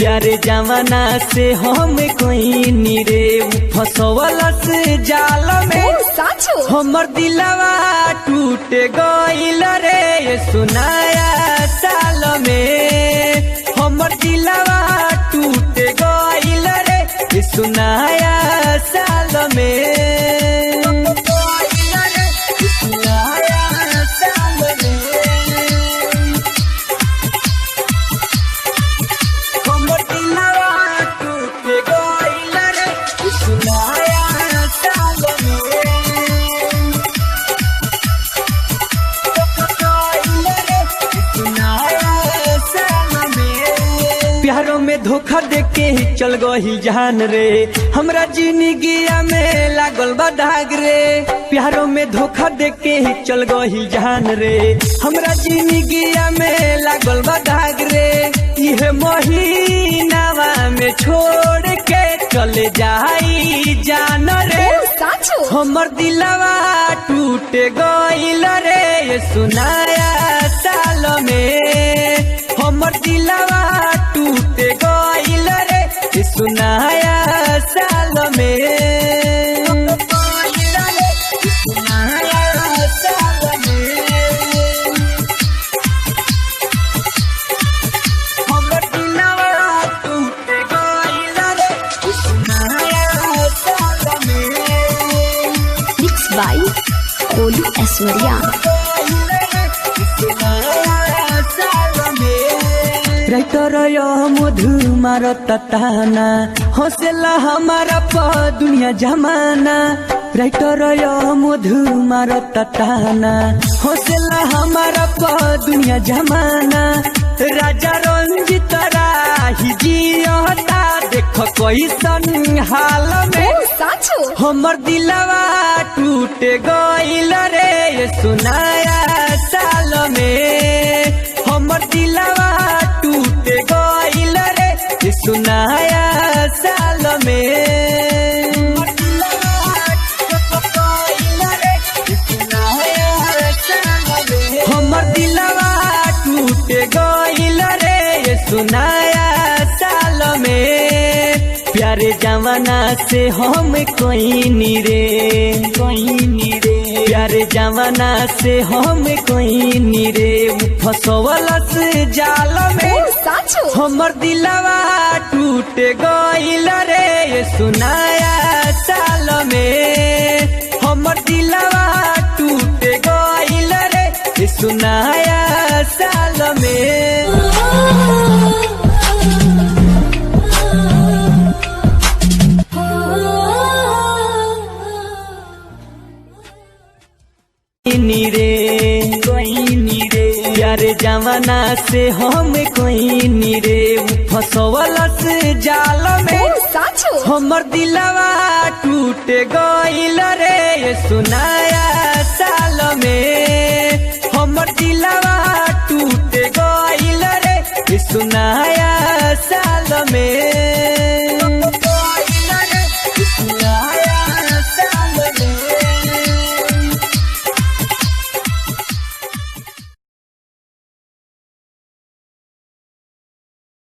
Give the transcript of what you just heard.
यारे जमाना से हम कोई नीरे फसवल से जाल में हमर दिलवा टूट गइल रे सुनाया साल में हमर दिलवा टूट गइल रे सुनाया साल में प्यारों में धोखा देके ही चल गई जान रे हमरा जिंदगिया में लागल बा दाग रे प्यारों में धोखा देके ही चल गई जान रे हमरा जिंदगिया में लागल बा दाग रे यह महीनावा में छोड़ के चले जाई जान रे हमर दिलवा टूट गइल रे सुनाया साल में हमर दिलवा टूट गइल रे सुनाया साल में हमर दिलवा टूट गइल रे सुनाया साल में मिक्स बाय कोलू ऐश्वर्या। राइटर मधु मारत ताना हौसला हमारा प दुनिया जमाना राइटर मधु मारत ताना हौसला हमारा प दुनिया जमाना राजा रंजित राही जियता देख कैसन हाल में हमर दिलवा टूट गइल रे सुनाया साल में हमर दिलवा टूट गइल रे सुनाया साल में हमर दिलवा टूट गइल रे सुनाया साल में प्यारे जमाना से हम कोई नीरे प्यारे जमाना से हम कोई नीरे फसवल से जाल में हमर दिलवा टूट गइल रे सुनाया साल में हमर दिलवा टूट गइल रे सुनाया साल में यारे जमाना से हम कोई नीरे फसवल से जाल में हमर दिलवा टूट गइल रे सुनाया साल में हमर दिलवा टूट गइल रे सुनाया साल में।